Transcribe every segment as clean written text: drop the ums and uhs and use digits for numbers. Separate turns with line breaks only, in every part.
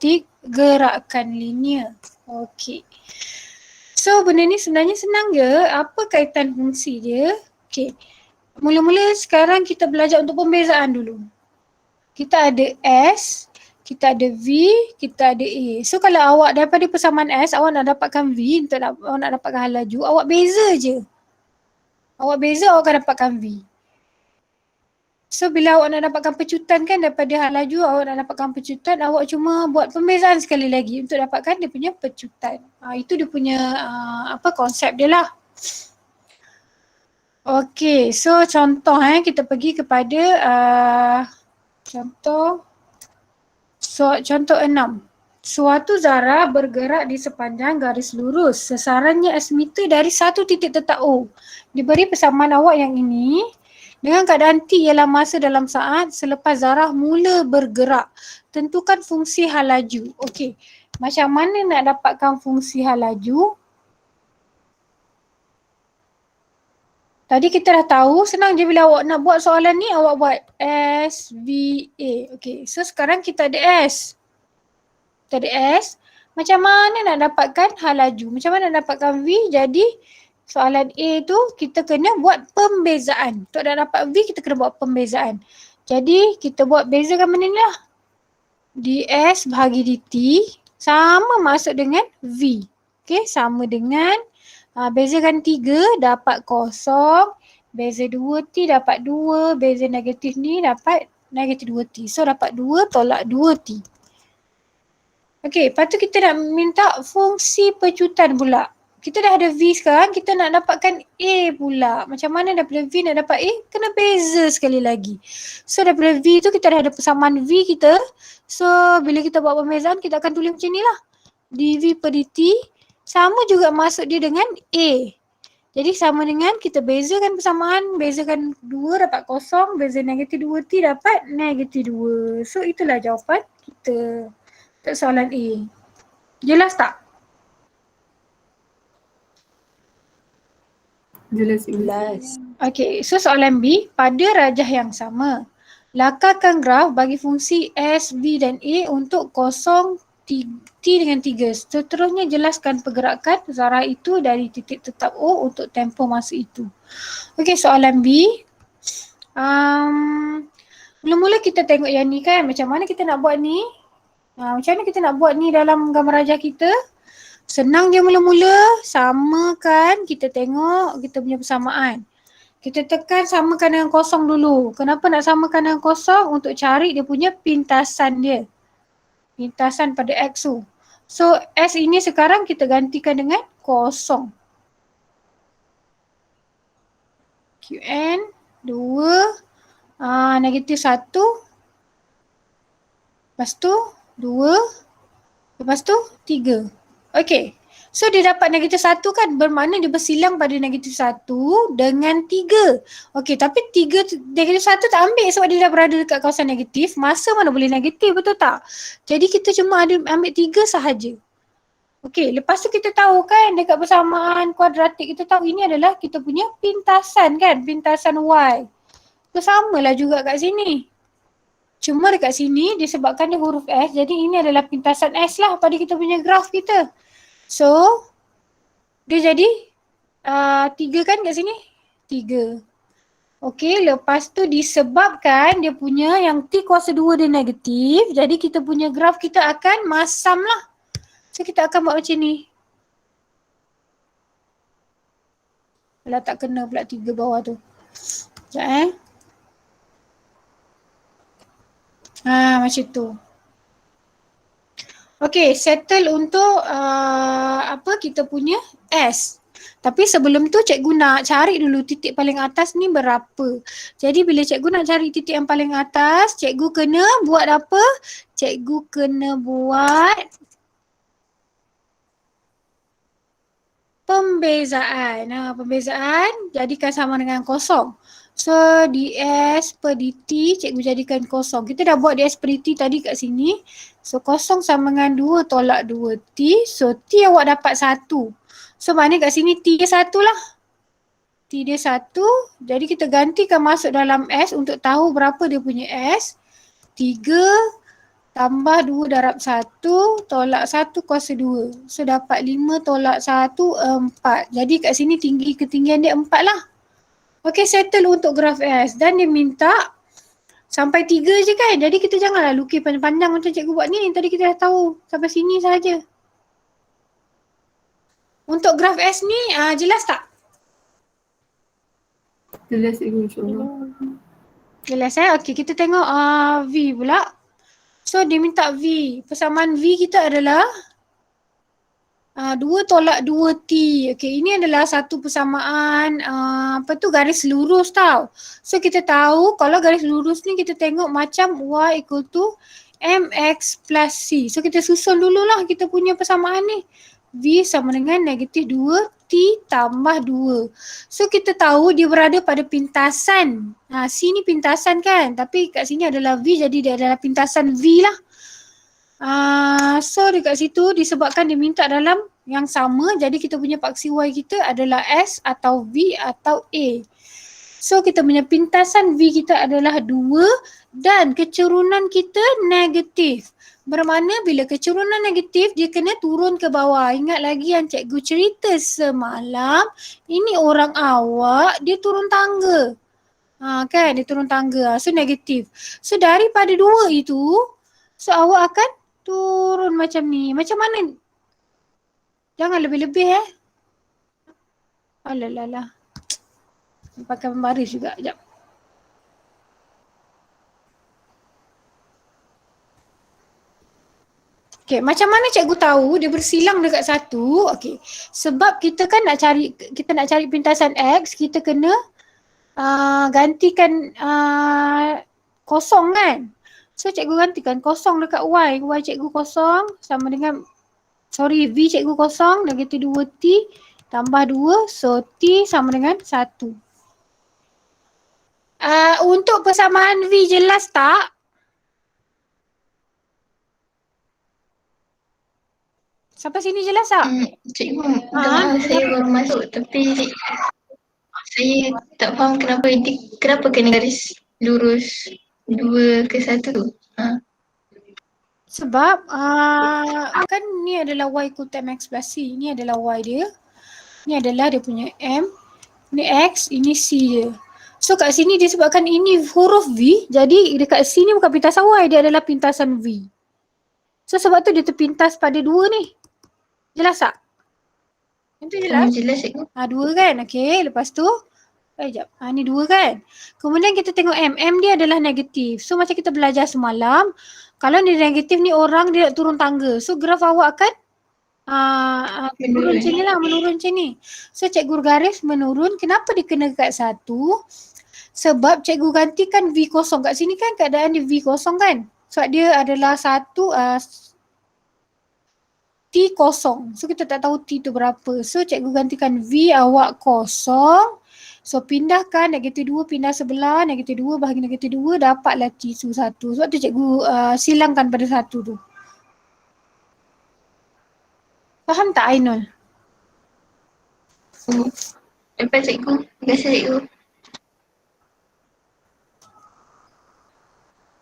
titik gerakan linear. Okey. So benda ni sebenarnya senang je. Apa kaitan fungsi dia? Okey. Mula-mula sekarang kita belajar untuk pembezaan dulu. Kita ada S, kita ada V, kita ada A. So kalau awak daripada persamaan S, awak nak dapatkan V, awak nak dapatkan hal laju, awak beza je. Awak beza, awak akan dapatkan V. So bila awak nak dapatkan pecutan kan daripada hal laju, awak nak dapatkan pecutan, awak cuma buat pembezaan sekali lagi untuk dapatkan dia punya pecutan. Itu dia punya konsep dia lah. Okey, so contoh kita pergi kepada contoh 6. Suatu zarah bergerak di sepanjang garis lurus. Sasarannya S meter dari satu titik tetap O. Diberi persamaan awak yang ini. Dengan keadaan T ialah masa dalam saat selepas zarah mula bergerak. Tentukan fungsi hal laju. Okey, macam mana nak dapatkan fungsi hal laju? Tadi kita dah tahu, senang je bila awak nak buat soalan ni, awak buat S, V, A. Okey, so sekarang kita ada S. Kita ada S. Macam mana nak dapatkan hal laju? Macam mana nak dapatkan V? Jadi soalan A tu kita kena buat pembezaan. Untuk nak dapat V kita kena buat pembezaan. Jadi kita buat bezakan benda ni lah. ds bahagi dt sama masuk dengan V. Okey, sama dengan bezakan 3 dapat kosong, beza 2T dapat 2, beza negatif ni dapat negatif 2T. So dapat 2 tolak 2T. Okey, lepas tu kita nak minta fungsi pecutan pula. Kita dah ada V sekarang, kita nak dapatkan A pula. Macam mana daripada V nak dapat A? Kena beza sekali lagi. So daripada V tu kita dah ada persamaan V kita. So bila kita buat pembezaan kita akan tulis macam ni lah. dV per dt sama juga masuk dia dengan A. Jadi sama dengan kita bezakan persamaan, bezakan 2 dapat kosong, beza negatif 2T dapat negatif 2. So itulah jawapan kita untuk soalan A. Jelas tak?
Jelas.
Okey, so soalan B, pada rajah yang sama, lakarkan graf bagi fungsi S, V dan A untuk kosong T dengan 3. Seterusnya jelaskan pergerakan zarah itu dari titik tetap O untuk tempoh masa itu. Okey, soalan B. Mula-mula kita tengok yang ni kan, macam mana kita nak buat ni? Macam mana kita nak buat ni dalam gambar rajah kita? Senang je mula-mula, samakan, kita tengok kita punya persamaan. Kita tekan samakan dengan kosong dulu. Kenapa nak samakan dengan kosong? Untuk cari dia punya pintasan dia. Pintasan pada X tu. So S ini sekarang kita gantikan dengan kosong. QN 2 negatif 1. Lepas tu 2. Lepas tu 3. Okey. So dia dapat negatif 1 kan, bermakna dia bersilang pada negatif 1 dengan 3. Okey, tapi 3 negatif 1 tak ambil sebab dia dah berada dekat kawasan negatif. Masa mana boleh negatif, betul tak? Jadi kita cuma ada ambil 3 sahaja. Okey, lepas tu kita tahu kan dekat persamaan kuadratik kita tahu ini adalah kita punya pintasan kan, pintasan Y. So samalah juga kat sini. Cuma dekat sini disebabkan dia huruf S, jadi ini adalah pintasan S lah pada kita punya graf kita. So, dia jadi 3 kan kat sini? 3. Okey, lepas tu disebabkan dia punya yang T kuasa 2 dia negatif, jadi kita punya graf kita akan masam lah. So, kita akan buat macam ni. Alah, tak kena pula 3 bawah tu. Sekejap macam tu. Okey, settle untuk kita punya S. Tapi sebelum tu cikgu nak cari dulu titik paling atas ni berapa. Jadi bila cikgu nak cari titik yang paling atas, cikgu kena buat apa? Cikgu kena buat pembezaan. Pembezaan jadikan sama dengan kosong. So ds per dt cikgu jadikan kosong. Kita dah buat ds per dt tadi kat sini. So kosong sama dengan 2 tolak 2t. So t awak dapat 1. So maknanya kat sini t dia 1 lah. T dia 1. Jadi kita gantikan masuk dalam S untuk tahu berapa dia punya S. 3 tambah 2 darab 1, tolak 1 kuasa 2. So dapat 5 tolak 1, 4. Jadi kat sini tinggi ketinggian dia 4 lah. Okey, settle untuk graf S. Dan dia minta sampai 3 je kan. Jadi kita janganlah lukis panjang-panjang macam cikgu buat ni. Tadi kita dah tahu. Sampai sini saja. Untuk graf S ni jelas tak?
Jelas cikgu, insyaAllah.
Jelas Okey, kita tengok V pula. So dia minta V. Persamaan V kita adalah 2 tolak 2T. Okey, ini adalah satu persamaan garis lurus tau. So kita tahu kalau garis lurus ni kita tengok macam Y equal to MX plus C. So kita susun dululah kita punya persamaan ni. V sama dengan negatif 2T tambah 2. So kita tahu dia berada pada pintasan. C ni pintasan kan. Tapi kat sini adalah V, jadi dia adalah pintasan V lah. So dekat situ disebabkan dia minta dalam yang sama, jadi kita punya paksi Y kita adalah S atau V atau A. So kita punya pintasan V kita adalah 2 dan kecerunan kita negatif. Bermakna bila kecerunan negatif dia kena turun ke bawah. Ingat lagi yang cikgu cerita semalam, ini orang awak dia turun tangga. Kan dia turun tangga. So negatif. So daripada 2 itu, so awak akan turun macam ni. Macam mana? Jangan lebih-lebih Alalah. Pakai pembaris juga. Sekejap. Okay, macam mana cikgu tahu dia bersilang dekat satu? Okay, sebab kita kan nak cari pintasan X, kita kena gantikan kosong kan? So cikgu gantikan kosong dekat Y. Y cikgu kosong sama dengan, V cikgu kosong, negatif 2T tambah 2, so T sama dengan 1. Untuk persamaan V jelas tak? Sampai sini jelas tak?
Cikgu, saya baru masuk tapi saya tak faham kenapa kena garis lurus 2 ke 1 tu.
Sebab kan ni adalah Y equal to MX plus C. Ni adalah Y dia. Ni adalah dia punya M. Ni X, ini C dia. So kat sini disebabkan ini huruf V, jadi dekat sini bukan pintasan Y, dia adalah pintasan V. So sebab tu dia terpintas pada 2 ni. Jelas tak? Itu jelas?
Jelas cikgu.
2 kan? Okey, lepas tu sekejap. Ni 2 kan? Kemudian kita tengok M. M dia adalah negatif. So macam kita belajar semalam, kalau dia negatif ni orang dia nak turun tangga. So graf awak akan menurun macam ni lah, menurun macam ni. So cikgu garis menurun. Kenapa dia kena dekat 1? Sebab cikgu gantikan V kosong. Kat sini kan keadaan dia V kosong kan? Sebab dia adalah 1 T kosong. So kita tak tahu T tu berapa. So cikgu gantikan V awak kosong. So pindahkan negatif 2 pindah sebelah, negatif 2 bahagi negatif 2 dapatlah T tu 1. Sebab tu cikgu silangkan pada 1 tu. Faham tak Ainul?
Lepas cikgu. Terima kasih cikgu.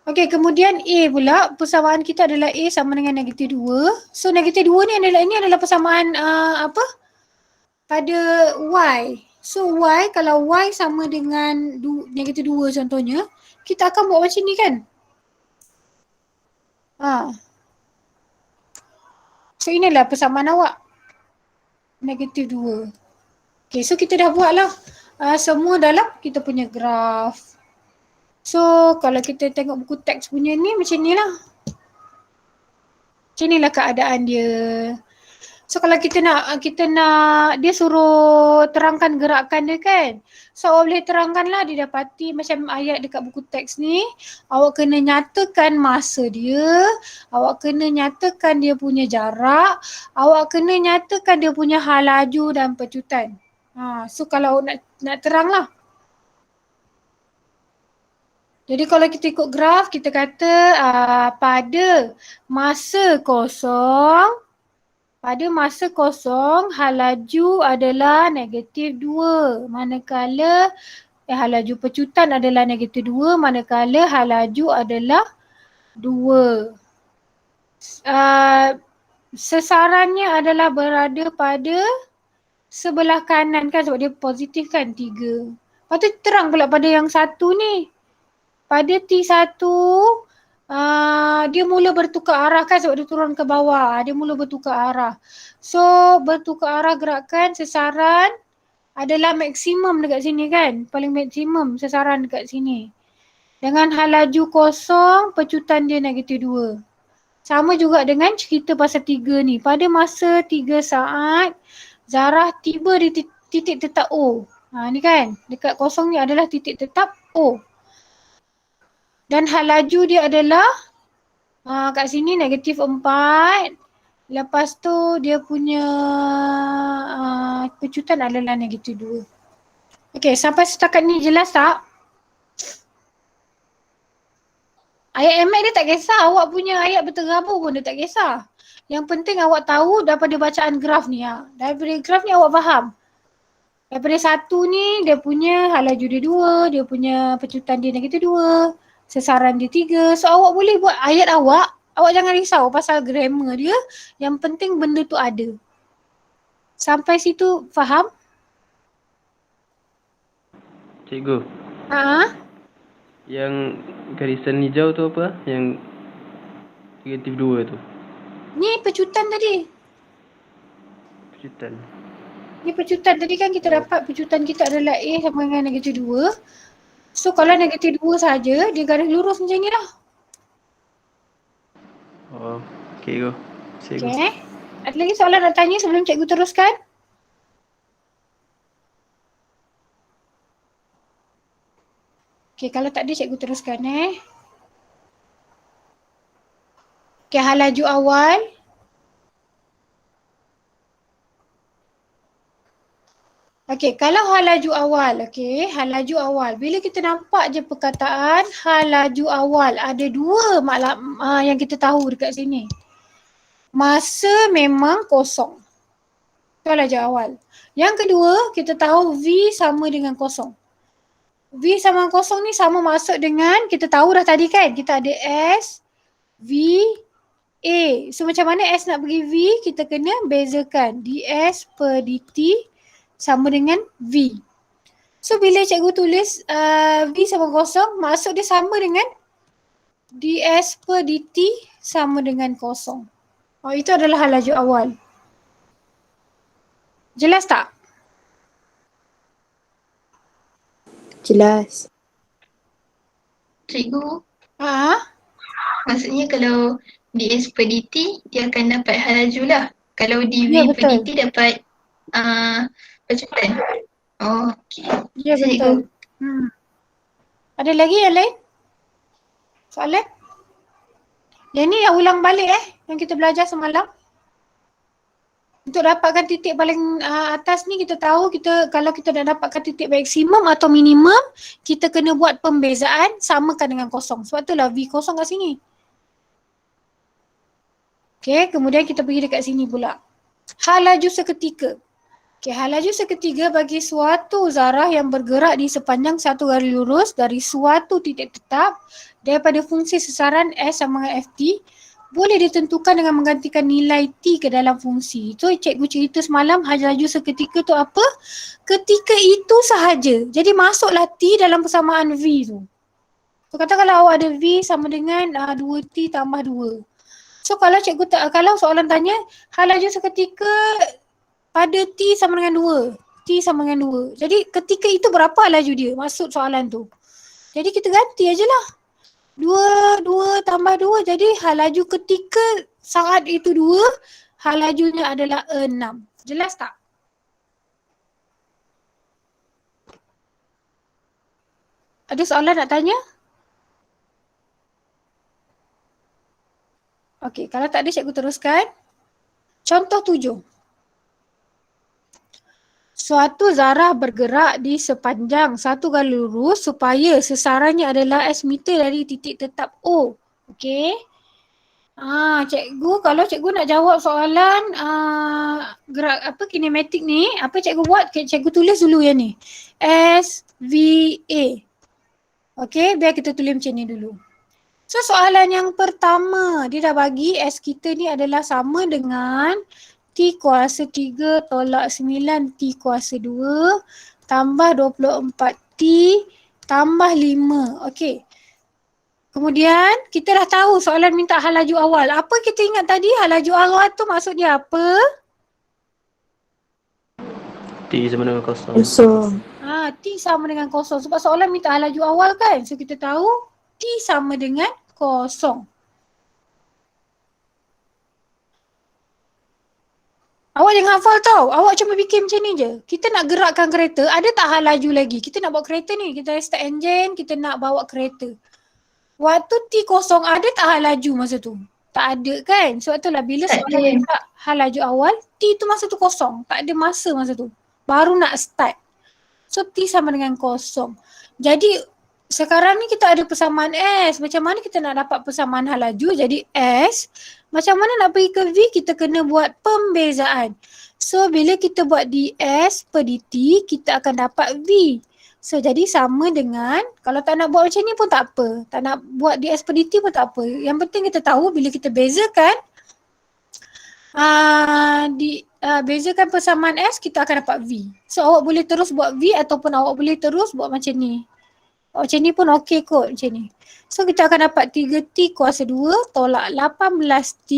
Okey, kemudian A pula, persamaan kita adalah A sama dengan negatif 2. So negatif 2 ni adalah persamaan pada Y. So Y, kalau Y sama dengan negatif 2 contohnya, kita akan buat macam ni kan? So inilah persamaan awak. Negatif 2. Okay, so kita dah buat lah semua dalam kita punya graf. So kalau kita tengok buku teks punya ni macam ni lah. Macam ni lah keadaan dia. So kalau kita nak dia suruh terangkan gerakan dia kan. So awak boleh terangkan lah, dia dapati macam ayat dekat buku teks ni. Awak kena nyatakan masa dia. Awak kena nyatakan dia punya jarak. Awak kena nyatakan dia punya hal laju dan pecutan. So kalau nak terang lah. Jadi kalau kita ikut graf, kita kata pada masa kosong hal laju adalah negatif 2. Manakala hal laju pecutan adalah negatif 2, manakala hal laju adalah 2. Sesarannya adalah berada pada sebelah kanan kan sebab dia positif kan 3. Lepas tu terang pula pada yang 1 ni. Pada T1 dia mula bertukar arah kan sebab dia turun ke bawah. Dia mula bertukar arah. So bertukar arah gerakan sesaran adalah maksimum dekat sini kan. Paling maksimum sesaran dekat sini. Dengan hal laju kosong, pecutan dia -2. Sama juga dengan cerita pasal 3 ni. Pada masa 3 saat, Zarah tiba di titik tetap O. Ni kan, dekat kosong ni adalah titik tetap O. Dan hal laju dia adalah kat sini -4. Lepas tu dia punya pecutan adalah -2. Okey, sampai setakat ni jelas tak? Ayat MX dia tak kisah, awak punya ayat berterabur pun dia tak kisah. Yang penting awak tahu daripada bacaan graf ni. Daripada graf ni awak faham. Daripada 1 ni dia punya hal laju dia 2, dia punya pecutan dia -2, sesaran dia 3. So awak boleh buat ayat awak jangan risau pasal grammar dia. Yang penting benda tu ada. Sampai situ faham?
Cikgu. Yang garisan hijau tu apa? Yang -2 tu.
Ni pecutan tadi.
Pecutan.
Ni pecutan tadi kan kita dapat pecutan kita adalah A sama dengan -2. So kalau -2 saja dia garis lurus macam ni lah.
Oh, okey go.
Okay. Ada lagi soalan nak tanya sebelum cikgu teruskan? Okay, kalau tak ada cikgu teruskan Okay, hal laju awal. Okay, kalau hal laju awal, hal laju awal. Bila kita nampak je perkataan hal laju awal, ada 2 yang kita tahu dekat sini. Masa memang kosong. Itu hal laju awal. Yang kedua, kita tahu V sama dengan kosong. V sama kosong ni sama masuk dengan, kita tahu dah tadi kan, kita ada S, V, A. So macam mana S nak bagi V, kita kena bezakan ds per dt sama dengan V. So bila cikgu tulis V sama kosong, maksud dia sama dengan ds per dt sama dengan kosong. Itu adalah hal laju awal. Jelas tak?
Jelas.
Cikgu,
Haa?
maksudnya kalau ds per dt, dia akan dapat hal laju lah. Kalau dv
Ya,
per
betul.
dt dapat pecutan. Oh, okey.
Ya, betul. Ada lagi yang lain? Soalan? Yang ni yang ulang balik yang kita belajar semalam. Untuk dapatkan titik paling atas ni kita tahu kalau kita dah dapatkan titik maksimum atau minimum, kita kena buat pembezaan samakan dengan kosong. Sebab itulah V kosong kat sini. Okay, kemudian kita pergi dekat sini pula. Hal laju seketika. Okay, hal laju seketika bagi suatu zarah yang bergerak di sepanjang satu garis lurus dari suatu titik tetap daripada fungsi sesaran S sama dengan FT boleh ditentukan dengan menggantikan nilai T ke dalam fungsi. Itu cikgu cerita semalam, hal laju seketika tu apa? Ketika itu sahaja. Jadi masuklah T dalam persamaan V tu. So kata kalau awak ada V sama dengan 2T tambah 2. So kalau kalau soalan tanya, hal laju seketika pada T sama dengan 2. T sama dengan 2. Jadi ketika itu berapa laju dia? Maksud soalan tu. Jadi kita ganti ajalah. 2 tambah 2. Jadi hal laju ketika saat itu 2, hal lajunya adalah 6. Jelas tak? Ada soalan nak tanya? Okey, kalau tak ada cikgu teruskan. Contoh 7. Suatu zarah bergerak di sepanjang satu garis lurus supaya sesarannya adalah S meter dari titik tetap O. Okey. Cikgu, kalau cikgu nak jawab soalan gerak kinematik ni, apa cikgu buat? Cikgu tulis dulu yang ni. S, V, A. Okey, biar kita tulis macam ni dulu. So soalan yang pertama, dia dah bagi S kita ni adalah sama dengan T kuasa 3 tolak 9 T kuasa 2 tambah 24 T tambah 5. Okey. Kemudian kita dah tahu soalan minta hal laju awal. Apa kita ingat tadi? Hal laju awal tu maksud dia apa?
T sama dengan kosong.
Kosong.
T sama dengan kosong. Sebab soalan minta hal laju awal kan. So kita tahu T sama dengan kosong. Awak jangan hafal tau. Awak cuma fikir macam ni je. Kita nak gerakkan kereta, ada tak hal laju lagi? Kita nak bawa kereta ni. Kita start engine, kita nak bawa kereta. Waktu T kosong ada tak hal laju masa tu? Tak ada kan? Sebab itulah bila
Tak
soalan
ada.
minta hal laju awal, T tu masa tu kosong. Tak ada masa tu. Baru nak start. So T sama dengan kosong. Jadi sekarang ni kita ada persamaan S. Macam mana kita nak dapat persamaan hal laju? Jadi S, macam mana nak pergi ke V? Kita kena buat pembezaan. So bila kita buat ds per dt, kita akan dapat V. So jadi sama dengan, kalau tak nak buat macam ni pun tak apa. Tak nak buat ds per dt pun tak apa. Yang penting kita tahu bila kita bezakan, bezakan persamaan S, kita akan dapat V. So awak boleh terus buat V ataupun awak boleh terus buat macam ni. Macam ni pun okey kot macam ni. So kita akan dapat 3T kuasa 2 tolak 18T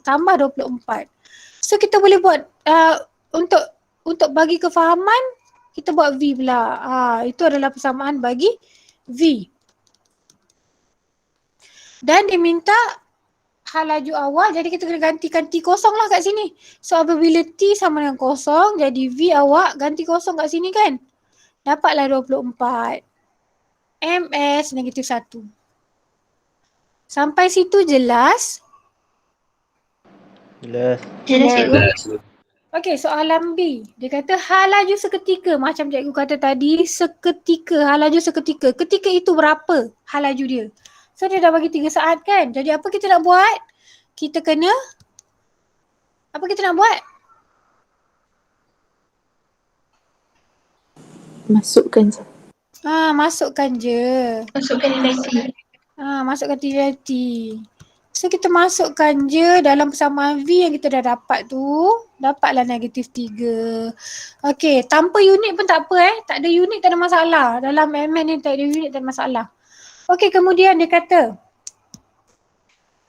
tambah 24. So kita boleh buat untuk bagi kefahaman, kita buat V pula. Itu adalah persamaan bagi V. Dan dia minta hal laju awal, jadi kita kena gantikan T kosong lah kat sini. So apabila T sama dengan kosong, jadi V awak ganti kosong kat sini kan. Dapatlah 24. MS negatif 1. Sampai situ jelas?
Jelas.
Jelas cikgu.
Okey, soalan B. Dia kata hal laju seketika. Macam cikgu kata tadi, seketika, hal laju seketika. Ketika itu berapa hal laju dia? So dia dah bagi 3 saat kan? Jadi apa kita nak buat? Kita kena, apa kita nak buat?
Masukkan je.
Masukkan je.
Masukkan nilai T.
Masukkan nilai T. So kita masukkan je dalam persamaan V yang kita dah dapat tu. Dapatlah negatif 3. Okey, tanpa unit pun tak apa Tak ada unit tak ada masalah. Dalam MN ni tak ada unit tak ada masalah. Okey, kemudian dia kata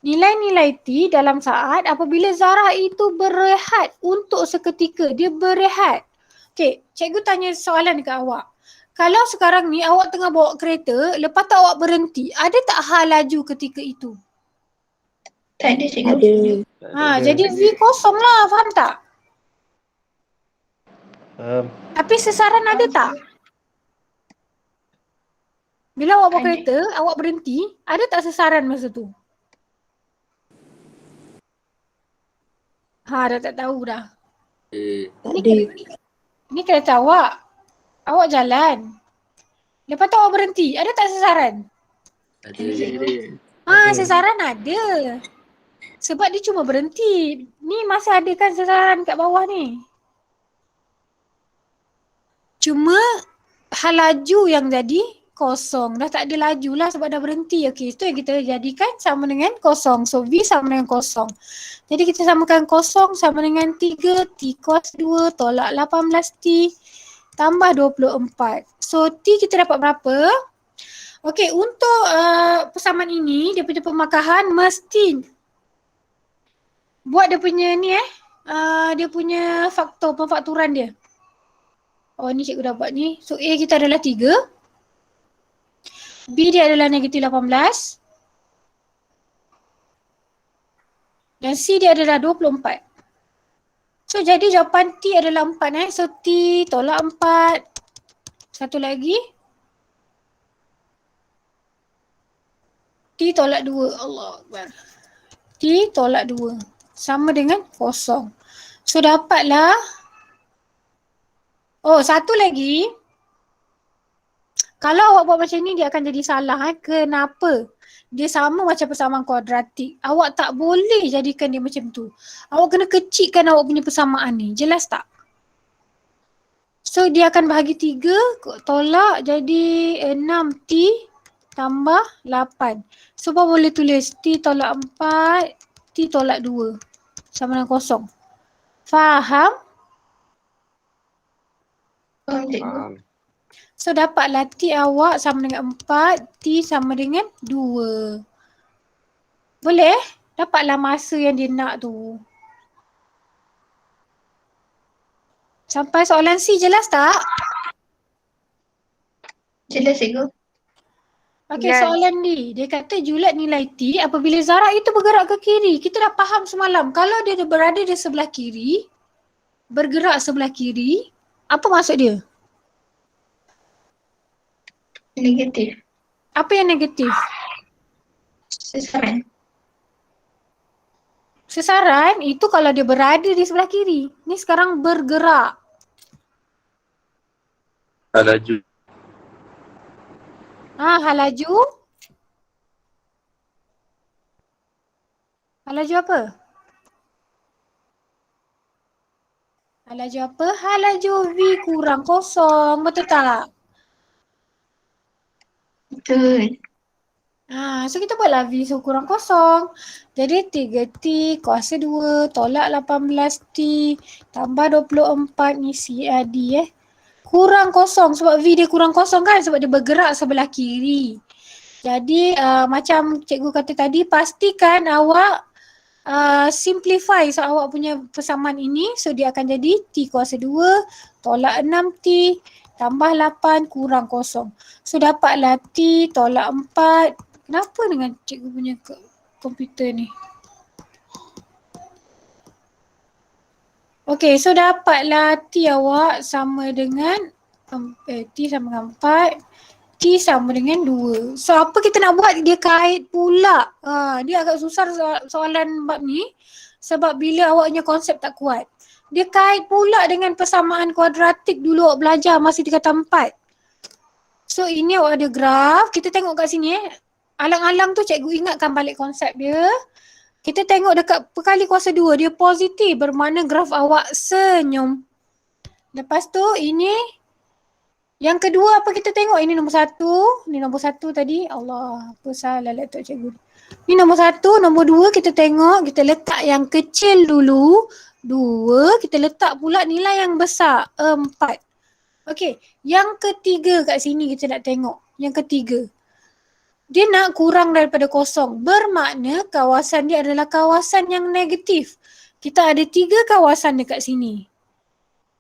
nilai-nilai T dalam saat apabila zarah itu berehat untuk seketika. Dia berehat. Okey, cikgu tanya soalan dekat awak. Kalau sekarang ni awak tengah bawa kereta, lepas tu awak berhenti, ada tak hal laju ketika itu?
Tak ada cikgu.
Ada.
Jadi V kosong lah, faham tak? Tapi sesaran ada tak? Bila awak bawa
Ada.
kereta, awak berhenti, ada tak sesaran masa tu? Dah tak tahu dah.
Tak ada.
Ni kereta awak. Awak jalan. Lepas tu awak berhenti, ada tak sesaran? Sesaran ada. Sebab dia cuma berhenti. Ni masih ada kan sesaran kat bawah ni. Cuma hal laju yang jadi kosong. Dah tak ada laju lah sebab dah berhenti. Okey, itu yang kita jadikan sama dengan kosong. So V sama dengan kosong. Jadi kita samakan kosong sama dengan 3 T kuasa 2 tolak 18T tambah 24. So T kita dapat berapa? Okey, untuk persamaan ini, dia punya pemakahan mesti buat dia punya ni dia punya faktor, pemfakturan dia. Oh ni cikgu dah buat ni. So A kita adalah 3. B dia adalah negatif 18. Dan C dia adalah 24. So jadi jawapan T adalah 4 So T tolak 4. Satu lagi. T tolak 2. Allah Akbar. T tolak 2. Sama dengan kosong. So dapatlah. Oh satu lagi. Kalau awak buat macam ni dia akan jadi salah. Kenapa? Dia sama macam persamaan kuadratik. Awak tak boleh jadikan dia macam tu. Awak kena kecilkan awak punya persamaan ni. Jelas tak? So dia akan bahagi 3 tolak jadi 6T tambah 8. So, Puan boleh tulis T tolak 4, T tolak 2. Sama dengan kosong. Faham?
Faham cikgu.
So, dapatlah T awak sama dengan 4, T sama dengan 2. Boleh? Dapatlah masa yang dia nak tu. Sampai soalan C jelas tak?
Jelas cikgu.
Okey, soalan D. Dia kata julat nilai T apabila zarah itu bergerak ke kiri. Kita dah faham semalam. Kalau dia berada di sebelah kiri, bergerak sebelah kiri, apa maksud dia?
Negatif.
Apa yang negatif?
Sesaran.
Sesaran itu kalau dia berada di sebelah kiri. Ni sekarang bergerak.
Laju.
Hal laju. Hal laju apa? Hal laju apa? Hal laju V kurang kosong. Betul tak?
Betul.
So kita buatlah V so kurang kosong. Jadi 3T kuasa 2 tolak 18T tambah 24 ni CAD kurang kosong sebab V dia kurang kosong kan sebab dia bergerak sebelah kiri. Jadi macam cikgu kata tadi, pastikan awak simplify so awak punya persamaan ini. So dia akan jadi T kuasa 2 tolak 6T tambah 8 kurang kosong. So dapatlah T tolak 4. Kenapa dengan cikgu punya komputer ni? Okay, so dapatlah T awak sama dengan T sama dengan 4, T sama dengan 2. So apa kita nak buat? Dia kait pula. Dia agak susah soalan bab ni sebab bila awaknya konsep tak kuat. Dia kait pula dengan persamaan kuadratik dulu awak belajar masa tingkatan 4. So ini awak ada graf. Kita tengok kat sini Alang-alang tu cikgu ingatkan balik konsep dia. Kita tengok dekat perkali kuasa 2 dia positif bermakna graf awak senyum. Lepas tu ini yang kedua apa kita tengok? Ini nombor 1. Ni nombor 1 tadi. Allah, apa salah laptop cikgu. Ni nombor 1, nombor 2 kita tengok, kita letak yang kecil dulu. 2, kita letak pula nilai yang besar. 4. Okey, yang ketiga kat sini kita nak tengok. Yang ketiga. Dia nak kurang daripada kosong. Bermakna kawasan dia adalah kawasan yang negatif. Kita ada 3 kawasan dekat sini.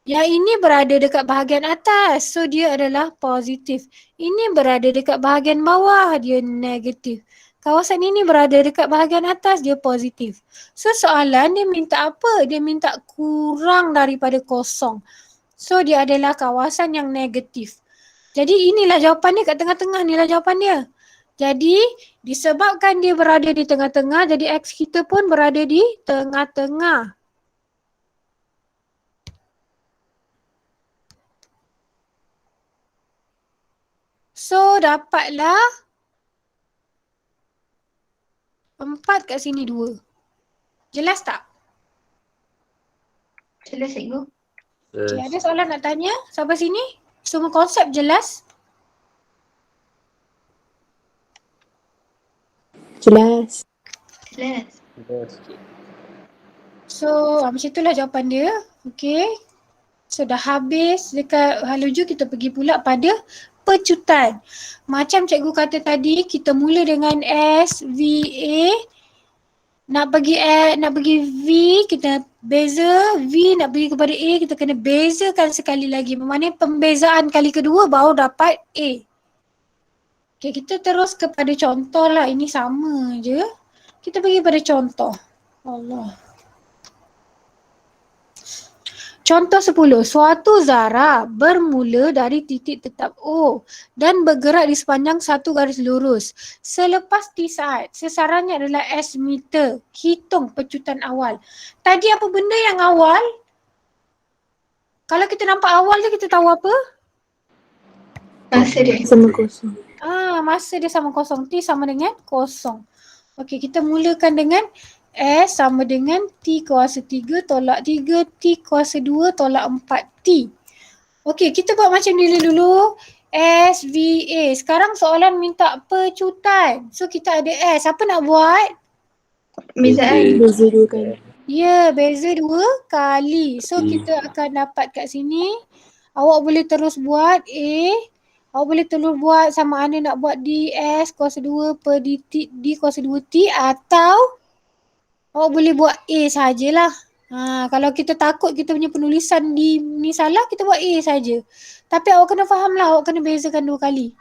Yang ini berada dekat bahagian atas. So dia adalah positif. Ini berada dekat bahagian bawah. Dia negatif. Kawasan ini berada dekat bahagian atas. Dia positif. So soalan dia minta apa? Dia minta kurang daripada kosong. So dia adalah kawasan yang negatif. Jadi inilah jawapan dia kat tengah-tengah. Inilah jawapan dia. Jadi disebabkan dia berada di tengah-tengah, jadi X kita pun berada di tengah-tengah. So dapatlah 4 kat sini 2. Jelas tak?
Jelas cikgu.
Okay, ada soalan nak tanya sampai sini? Semua konsep jelas?
Jelas.
Jelas.
So macam itulah jawapan dia. Okay. So dah habis dekat haloju, kita pergi pula pada pecutan. Macam cikgu kata tadi, kita mula dengan S, V, A. Nak pergi V, kita beza. V nak pergi kepada A, kita kena bezakan sekali lagi. Bermakna pembezaan kali kedua baru dapat A. Okay, kita terus kepada contoh lah. Ini sama je. Kita pergi pada contoh. Allah. Contoh 10. Suatu zarah bermula dari titik tetap O dan bergerak di sepanjang satu garis lurus. Selepas T saat, sesarannya adalah S meter. Hitung pecutan awal. Tadi apa benda yang awal? Kalau kita nampak awal je, kita tahu apa?
Masa dia.
Sama kosong.
Masa dia sama kosong. T sama dengan kosong. Okey, kita mulakan dengan S sama dengan T kuasa 3 tolak 3, T kuasa 2 tolak 4T. Okey, kita buat macam ni dulu. SVA. Sekarang soalan minta pecutan. So kita ada S. Apa nak buat?
Bezaan.
Beza 2 kali.
Ya, beza 2 kali. So kita akan dapat kat sini. Awak boleh terus buat A. Awak boleh terus buat sama ada nak buat DS kuasa 2 per D kuasa 2T atau awak boleh buat A sajalah. Kalau kita takut kita punya penulisan ni salah, kita buat A saja. Tapi awak kena faham lah, awak kena bezakan 2 kali.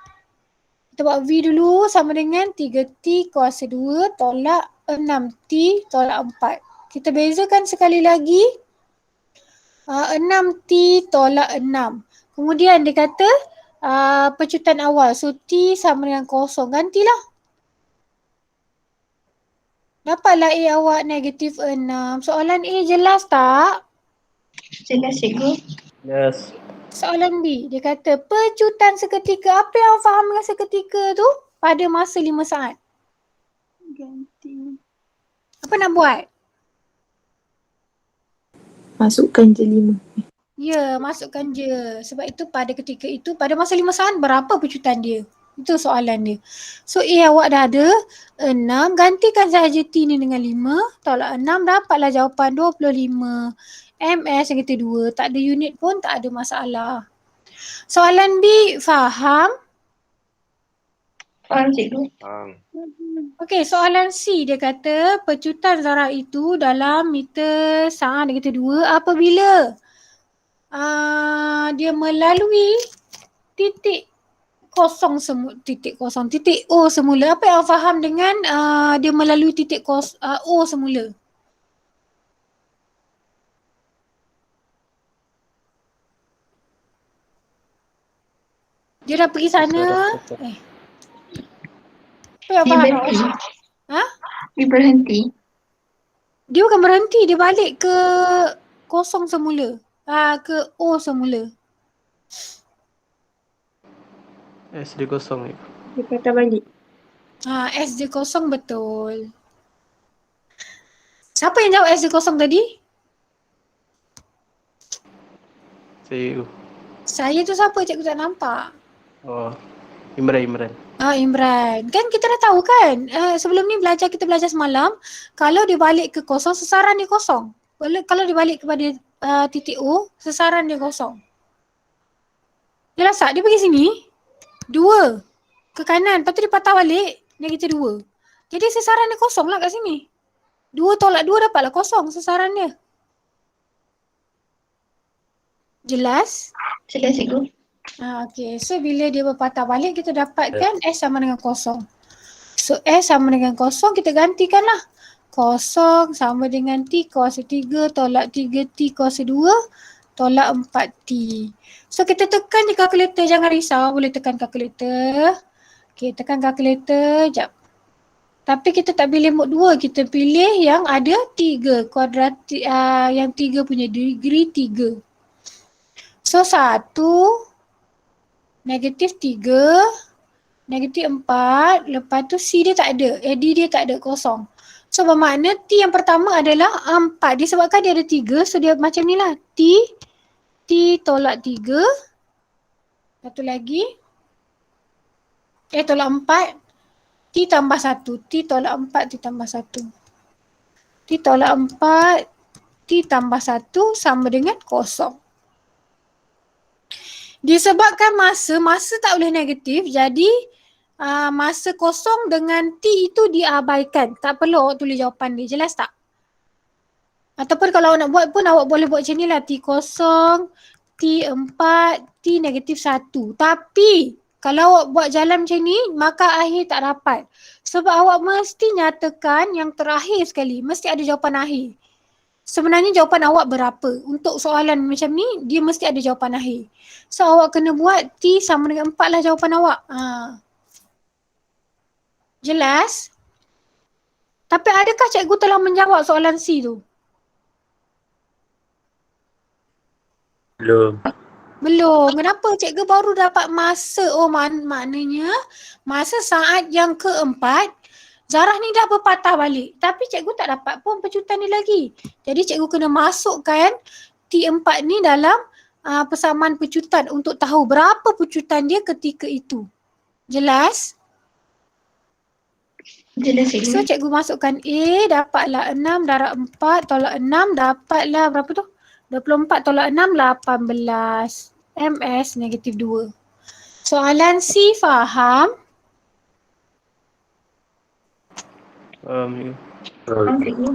Kita buat V dulu sama dengan 3T kuasa 2 tolak 6T tolak 4. Kita bezakan sekali lagi 6T tolak 6. Kemudian dia kata pecutan awal. So T sama dengan kosong. Gantilah. Dapatlah A awak negatif 6. Soalan A jelas tak?
Jelas cikgu.
Yes.
Soalan B, dia kata pecutan seketika. Apa yang faham dengan seketika tu? Pada masa 5 saat.
Ganti.
Apa nak buat?
Masukkan je 5.
Ya, masukkan je. Sebab itu pada ketika itu, pada masa 5 saat berapa pecutan dia? Itu soalan dia. So A awak dah ada 6. Gantikan sahaja T ni dengan 5. Tolak 6, dapatlah jawapan 25. MS yang kita 2. Tak ada unit pun tak ada masalah. Soalan B, faham?
Faham cikgu.
Okey, soalan C dia kata pecutan zarah itu dalam meter saat dia kata 2 apabila dia melalui titik kosong titik O semula. Apa yang faham dengan dia melalui titik O semula? Dia dah pergi sana. Apa yang
Dia
faham?
berhenti.
Ha?
Dia berhenti.
Dia bukan berhenti, dia balik ke kosong semula. Ke O semula.
S dia kosong ni.
Dia patah balik.
S dia kosong betul. Siapa yang jawab S dia kosong tadi?
Saya.
Saya tu siapa? Cikgu tak nampak.
Oh. Imran.
Imran. Kan kita dah tahu kan, sebelum ni kita belajar semalam, kalau dia balik ke kosong, sasaran dia kosong. Kalau dia balik kepada titik O, sasaran dia kosong. Jelas tak? Dia pergi sini, 2 ke kanan, lepas tu dia patah balik, negatif 2. Jadi sasaran dia kosong lah kat sini. 2 tolak 2 dapatlah kosong sasaran dia. Jelas?
Jelas cikgu.
Okay, so bila dia berpatah balik kita dapatkan S sama dengan kosong. So S sama dengan kosong, kita gantikanlah. Kosong sama dengan T kuasa 3 tolak 3T kuasa 2 tolak 4T. So kita tekan je kalkulator, jangan risau, boleh tekan kalkulator. Okay, tekan kalkulator, jap. Tapi kita tak pilih mod 2, kita pilih yang ada 3, kuadratik, yang 3 punya degree 3. So 1, negatif 3, negatif 4, lepas tu C dia tak ada, D dia tak ada, kosong. So bermakna T yang pertama adalah 4, disebabkan dia ada 3, so dia macam ni lah, T tolak 3, satu lagi, tolak 4, T tambah 1, T tolak 4, T tambah 1. T tolak 4, T tambah 1 sama dengan kosong. Disebabkan masa tak boleh negatif, jadi masa kosong dengan T itu diabaikan. Tak perlu awak tulis jawapan dia, jelas tak? Ataupun kalau awak nak buat pun awak boleh buat macam ni lah, T kosong, T4, T negatif 1. Tapi kalau awak buat jalan macam ni, maka akhir tak dapat. Sebab awak mesti nyatakan yang terakhir sekali, mesti ada jawapan akhir. Sebenarnya jawapan awak berapa? Untuk soalan macam ni, dia mesti ada jawapan akhir. So awak kena buat T sama dengan 4 lah jawapan awak. Jelas? Tapi adakah cikgu telah menjawab soalan C tu? Belum. Kenapa? Cikgu baru dapat masa. Oh maknanya masa saat yang keempat, zarah ni dah berpatah balik. Tapi cikgu tak dapat pun pecutan ni lagi. Jadi cikgu kena masukkan T4 ni dalam persamaan pecutan untuk tahu berapa pecutan dia ketika itu. Jelas?
Jelas
So
cikgu.
cikgu masukkan A, dapatlah 6 darab 4 tolak 6, dapatlah berapa tu? 24 tolak 6, 18. MS negatif 2. Soalan C faham?
Faham cikgu.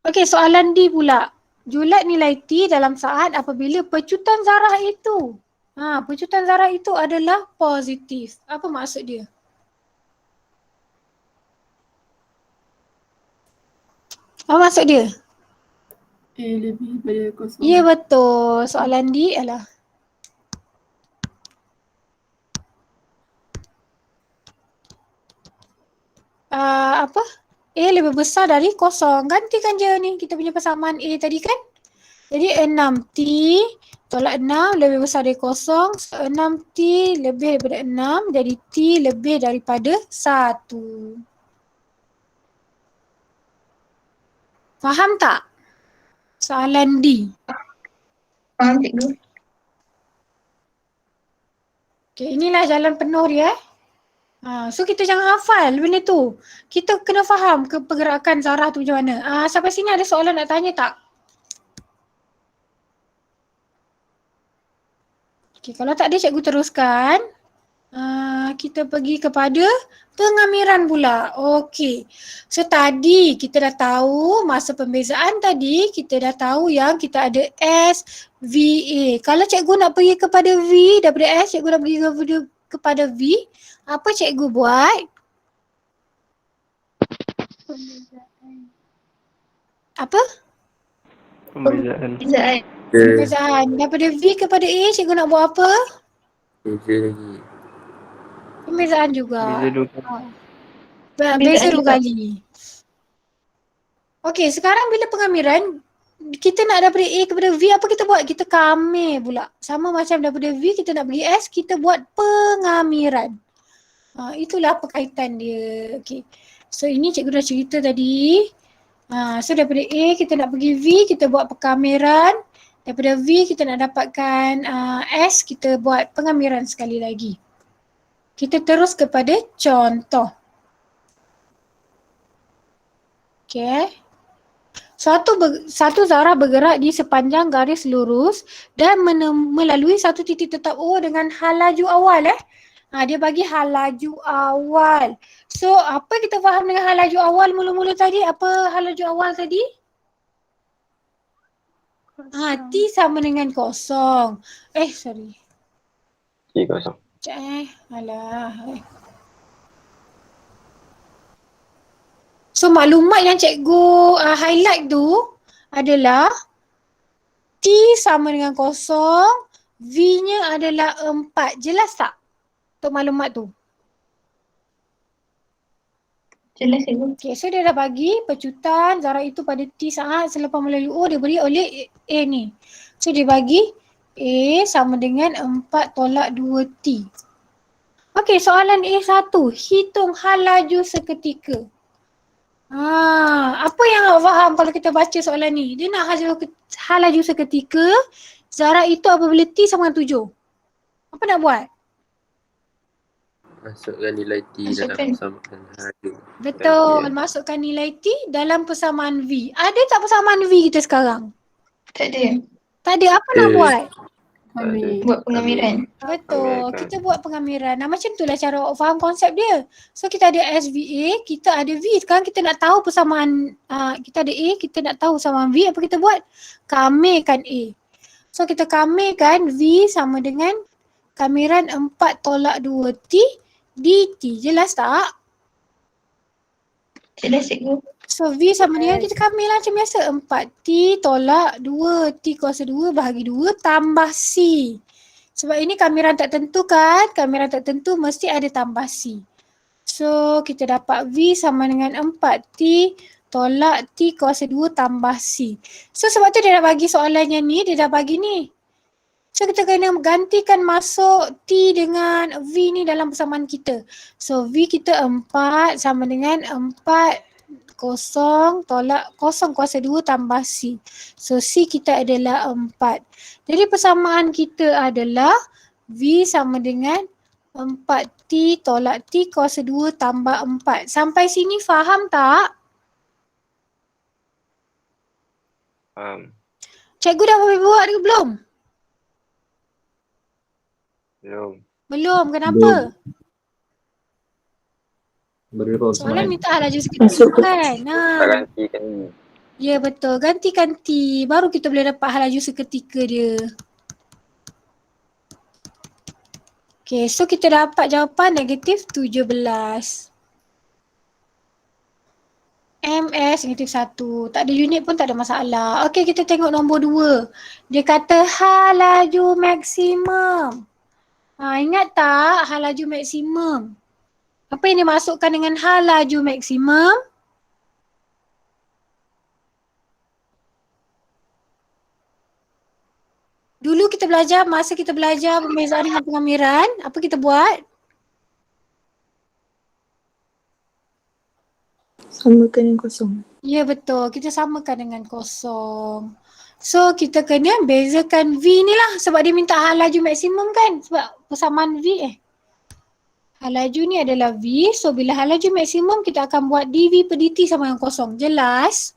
Okey, soalan D pula. Julat nilai T dalam saat apabila pecutan zarah itu. Pecutan zarah itu adalah positif. Apa maksud dia? Apa maksud dia?
A lebih daripada kosong.
Ya betul. Soalan D adalah apa? A lebih besar dari kosong. Gantikan je ni kita punya persamaan A tadi kan. Jadi 6T tolak 6 lebih besar dari kosong. So 6T lebih daripada 6. Jadi T lebih daripada 1. Faham tak? Soalan D.
Faham cikgu.
Okay, inilah jalan penuh dia. So kita jangan hafal benda tu. Kita kena faham ke pergerakan zarah tu macam mana. Sampai sini ada soalan nak tanya tak? Okay, kalau tak ada cikgu teruskan. Kita pergi kepada pengamiran pula. Okey. So tadi kita dah tahu masa pembezaan tadi kita dah tahu yang kita ada S, V, A. Kalau cikgu nak pergi kepada V daripada S, cikgu nak pergi kepada V. Apa cikgu buat? Apa?
Pembezaan.
Pembezaan.
Pembezaan. Daripada V kepada A, cikgu nak buat apa?
Beza lagi.
Pembezaan juga.
Beza dua kali.
Beza
Pembezaan
dua
juga.
kali. Okey, sekarang bila pengamiran, kita nak daripada A kepada V, apa kita buat? Kita kamir pula. Sama macam daripada V, kita nak pergi S, kita buat pengamiran. Itulah perkaitan dia. Okey. So ini cikgu dah cerita tadi. So daripada A, kita nak pergi V, kita buat pengamiran. Daripada V, kita nak dapatkan S, kita buat pengamiran sekali lagi. Kita terus kepada contoh. Okay. Satu zarah bergerak di sepanjang garis lurus dan melalui satu titik tetap O dengan hal laju awal. Dia bagi hal laju awal. So apa kita faham dengan hal laju awal mula-mula tadi? Apa hal laju awal tadi? T sama dengan kosong. Sorry.
T kosong.
Alah. So maklumat yang cikgu highlight tu adalah T sama dengan kosong, V-nya adalah 4. Jelas tak untuk maklumat tu?
Jelas cikgu.
Okay, so dia dah bagi pecutan zarah itu pada T saat selepas melalui O diberi oleh A ni. So dia bagi A sama dengan 4 tolak 2T. Okay, soalan A1. Hitung hal laju seketika. Apa yang awak faham kalau kita baca soalan ni? Dia nak hal laju seketika, zarah itu apabila T sama dengan 7. Apa nak buat?
Masukkan nilai T dalam persamaan laju.
Betul, masukkan nilai T dalam persamaan V. Ada tak persamaan V kita sekarang?
Tak ada.
Tak ada, apa nak buat?
Buat pengamiran.
Betul, kita buat pengamiran. Macam itulah cara awak faham konsep dia. So kita ada SVA, kita ada V. Sekarang kita nak tahu persamaan, kita ada A, kita nak tahu persamaan V. Apa kita buat? Kamirkan A. So kita kamirkan V sama dengan kamiran 4 tolak 2T dt. Jelas tak?
Jelas cikgu.
So V sama dengan kita kamil lah macam biasa. 4T tolak 2T kuasa 2 bahagi 2 tambah C. Sebab ini kamiran tak tentu kan? Kamiran tak tentu mesti ada tambah C. So kita dapat V sama dengan 4T tolak T kuasa 2 tambah C. So sebab tu dia dah bagi soalannya ni, dia dah bagi ni. So kita kena gantikan masuk T dengan V ni dalam persamaan kita. So V kita 4 sama dengan 4 Kosong tolak kosong kuasa 2 tambah C. So C kita adalah 4. Jadi persamaan kita adalah V sama dengan 4T tolak T kuasa 2 tambah 4. Sampai sini faham tak?
Faham.
Cikgu dah buat ke belum?
Belum.
Belum. Kenapa?
Berapa
Soalan
Osman?
minta laju seketika kan?
Tak gantikan ni.
Ya betul. Gantikan T. Baru kita boleh dapat hal laju seketika dia. Okay, so kita dapat jawapan negatif 17. MS negatif 1. Tak ada unit pun tak ada masalah. Okay, kita tengok nombor 2. Dia kata hal laju maksimum. Ingat tak hal laju maksimum? Apa yang dimasukkan dengan hal laju maksimum? Dulu kita belajar, masa kita belajar pembezaan dengan pengamiran, apa kita buat?
Samakan yang kosong.
Ya betul, kita samakan dengan kosong. So kita kena bezakan V ni lah sebab dia minta hal laju maksimum kan? Sebab persamaan V hal laju ni adalah V, so bila hal laju maksimum kita akan buat dV per dt sama dengan kosong. Jelas?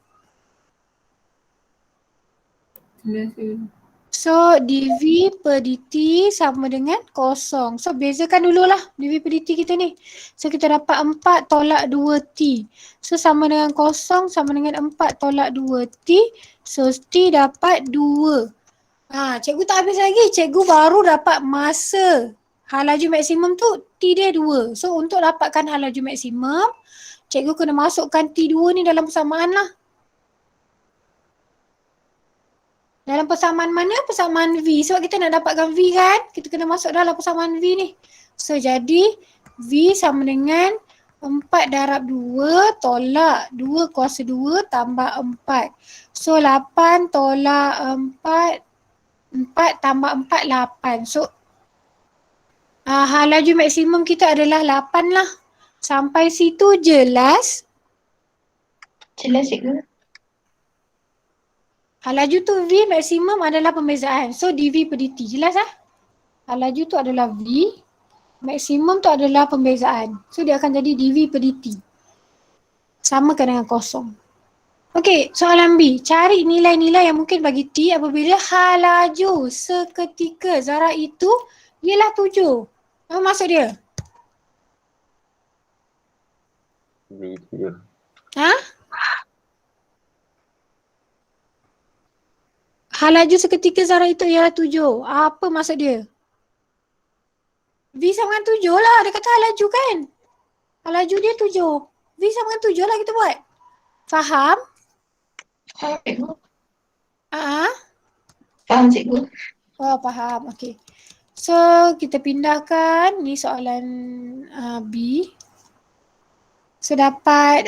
So dV per dt sama dengan kosong. So bezakan dululah dV per dt kita ni. So kita dapat 4 tolak 2t. So sama dengan kosong sama dengan 4 tolak 2t. So t dapat 2. Cikgu tak habis lagi. Cikgu baru dapat masa hal laju maksimum tu t dia 2. So untuk dapatkan hal laju maksimum, cikgu kena masukkan t2 ni dalam persamaan lah. Dalam persamaan mana? Persamaan V. Sebab kita nak dapatkan V kan? Kita kena masuk dalam persamaan V ni. So jadi V sama dengan 4 darab 2 tolak 2 kuasa 2 tambah 4. So 8 tolak 4. 4 tambah 4, 8. So hal laju maksimum kita adalah 8 lah. Sampai situ jelas?
Jelas cikgu.
Hal laju tu V maksimum adalah pembezaan. So dV per dt. Jelas lah? Hal laju tu adalah V. Maksimum tu adalah pembezaan. So dia akan jadi dV per dt. Samakan dengan kosong. Okey, soalan B. Cari nilai-nilai yang mungkin bagi T apabila hal laju seketika zarah itu ialah 7. Apa maksud dia?
V3.
Hal laju seketika zarah itu ialah 7. Apa maksud dia? V sama dengan 7 lah. Dia kata hal laju kan? Hal laju dia 7. V sama dengan 7 lah kita buat. Faham?
Faham cikgu.
Faham
cikgu.
Oh, faham. Okey. So, kita pindahkan. Ni soalan B. So, dapat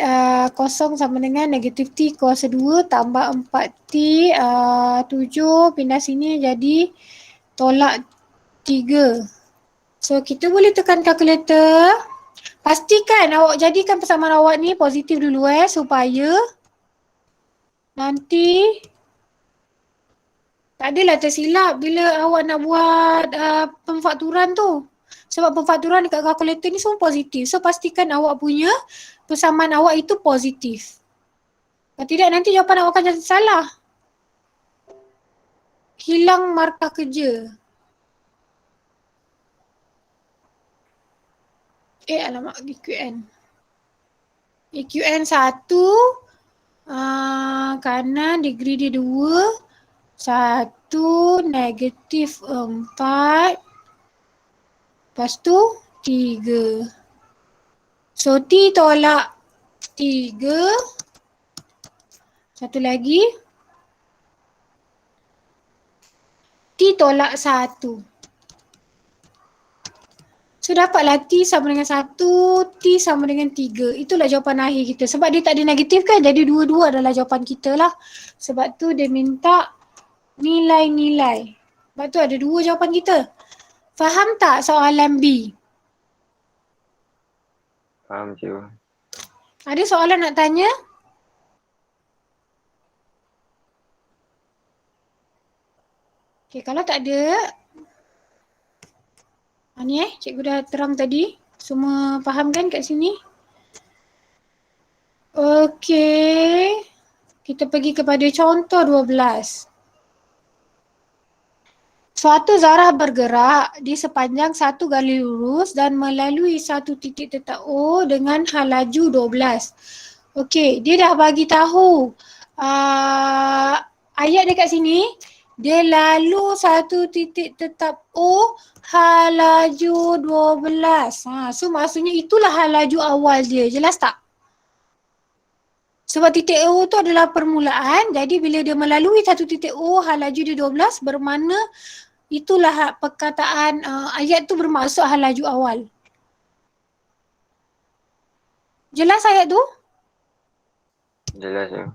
kosong sama dengan negatif T kuasa 2 tambah 4T 7. Pindah sini jadi tolak 3. So, kita boleh tekan kalkulator. Pastikan awak jadikan persamaan awak ni positif dulu supaya nanti tak adalah tersilap bila awak nak buat pemfakturan tu. Sebab pemfakturan dekat kalkulator ni semua positif. So pastikan awak punya persamaan awak itu positif. Kalau tidak nanti jawapan awak akan jadi salah. Hilang markah kerja. Alamak EQN. EQN 1 kanan degree dia 2. 1 negatif 4. Lepas tu 3. So T tolak 3. Satu lagi. T tolak 1. So dapatlah T sama dengan 1, T sama dengan 3. Itulah jawapan akhir kita. Sebab dia tak ada negatif kan, jadi dua-dua adalah jawapan kita lah. Sebab tu dia minta nilai-nilai. Sebab tu ada dua jawapan kita. Faham tak soalan B?
Faham cikgu.
Ada soalan nak tanya? Okay, kalau tak ada, ni cikgu dah terang tadi. Semua faham kan kat sini? Okey. Kita pergi kepada contoh 12. Suatu zarah bergerak di sepanjang satu gali lurus dan melalui satu titik tetap O dengan hal laju 12. Okey, dia dah bagi tahu ayat dekat sini. Dia lalu satu titik tetap O, hal laju 12. So maksudnya itulah hal laju awal dia. Jelas tak? Sebab titik O tu adalah permulaan. Jadi bila dia melalui satu titik O, hal laju dia 12, bermakna itulah perkataan ayat tu bermaksud hal laju awal. Jelas ayat tu?
Jelas ya.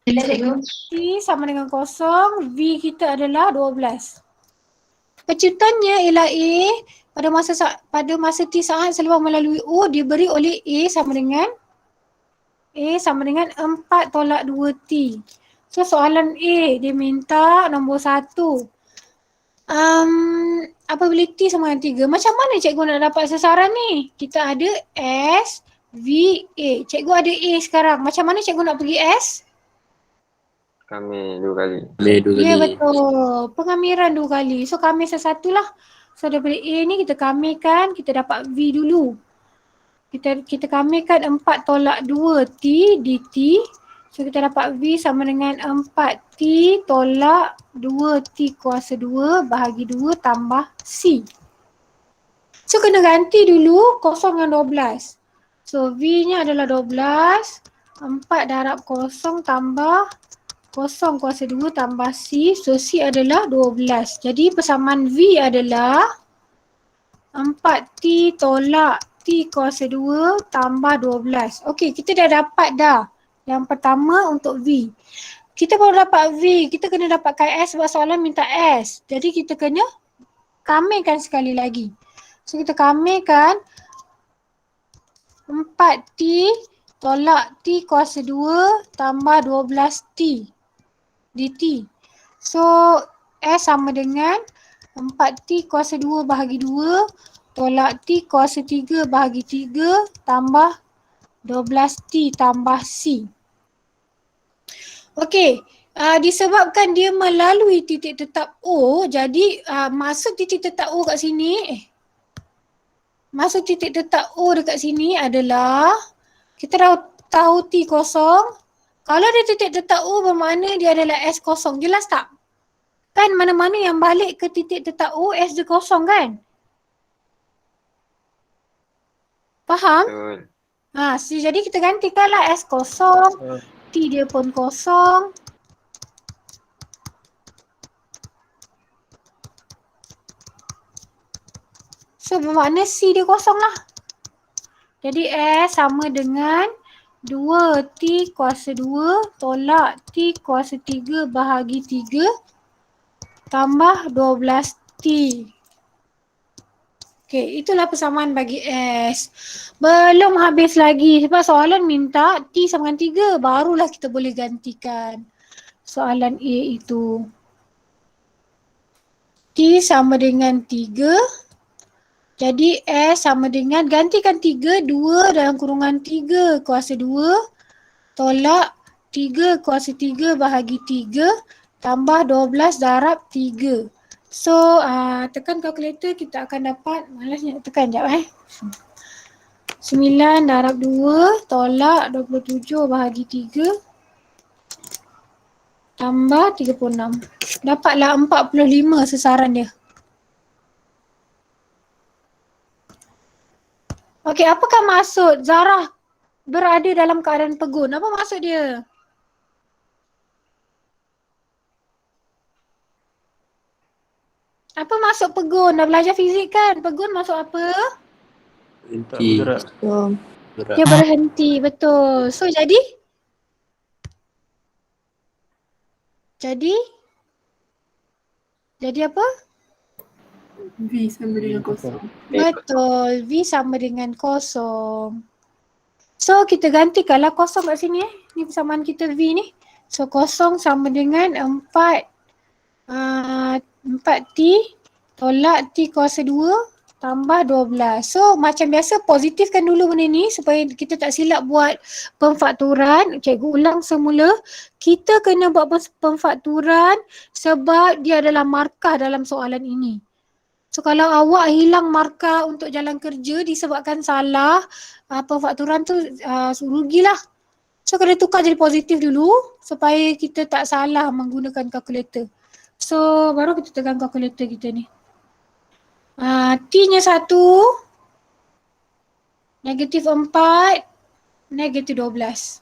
Jelas cikgu.
T sama dengan kosong, V kita adalah 12. Penciptanya ialah A pada masa T saat selepas melalui O diberi oleh A sama dengan 4 tolak 2T. So soalan A dia minta nombor 1. Apabila T sama dengan 3, macam mana cikgu nak dapat sasaran ni? Kita ada S, V, A. Cikgu ada A sekarang. Macam mana cikgu nak pergi S?
Kami 2 kali.
Ya betul. Pengamiran 2 kali. So kami satu lah. So daripada A ni kita kamikan, kita dapat V dulu. Kita kamikan 4 tolak 2 T dt. So kita dapat V sama dengan 4T tolak 2T kuasa 2 bahagi 2 tambah C. So kena ganti dulu kosong dengan 12. So V nya adalah 12. 4 darab kosong tambah kosong kuasa 2 tambah C. So C adalah 12. Jadi persamaan V adalah 4T tolak T kuasa 2 tambah 12. Okey, kita dah dapat dah. Yang pertama untuk V. Kita baru dapat V, kita kena dapatkan S sebab soalan minta S. Jadi kita kena kamikan sekali lagi. So kita kamikan 4T tolak T kuasa 2 tambah 12T dt. So S sama dengan 4T kuasa 2 bahagi 2 tolak T kuasa 3 bahagi 3 tambah 12T tambah C. Okey, disebabkan dia melalui titik tetap O, jadi maksud titik tetap O kat sini, maksud titik tetap O dekat sini adalah, kita dah tahu T kosong. Kalau dia titik tetap O bermakna dia adalah S kosong, jelas tak? Kan mana-mana yang balik ke titik tetap O, S dia kosong kan? Faham?
Betul.
Jadi kita gantikanlah S kosong, T dia pun kosong. So bermakna C dia kosong lah. Jadi S sama dengan 2T kuasa 2 tolak T kuasa 3 bahagi 3 tambah 12T. Okey, itulah persamaan bagi S. Belum habis lagi sebab soalan minta T sama dengan 3, barulah kita boleh gantikan soalan A itu. T sama dengan 3. Jadi S sama dengan, gantikan 3, 2 dalam kurungan 3 kuasa 2 tolak 3 kuasa 3 bahagi 3 tambah 12 darab 3. So tekan kalkulator kita akan dapat, malasnya tekan sekejap 9 darab 2 tolak 27 bahagi 3 tambah 36. Dapatlah 45 sasaran dia. Okey, apakah maksud zarah berada dalam keadaan pegun? Apa maksud dia? Apa maksud pegun? Dah belajar fizik kan? Pegun maksud apa?
Berhenti.
So,
Dia berhenti, betul. So jadi apa?
V sama dengan kosong.
Betul, V sama dengan kosong. So kita gantikanlah kosong kat sini Ni persamaan kita V ni. So kosong sama dengan 4T tolak T kuasa 2 tambah 12. So macam biasa positifkan dulu benda ni supaya kita tak silap buat pemfakturan. Cikgu ulang semula. Kita kena buat pemfakturan sebab dia adalah markah dalam soalan ini. So kalau awak hilang markah untuk jalan kerja disebabkan salah pemfakturan tu rugilah. So kena tukar jadi positif dulu supaya kita tak salah menggunakan kalkulator. So baru kita tekan kalkulator kita ni. T-nya 1, negatif 4, negatif 12.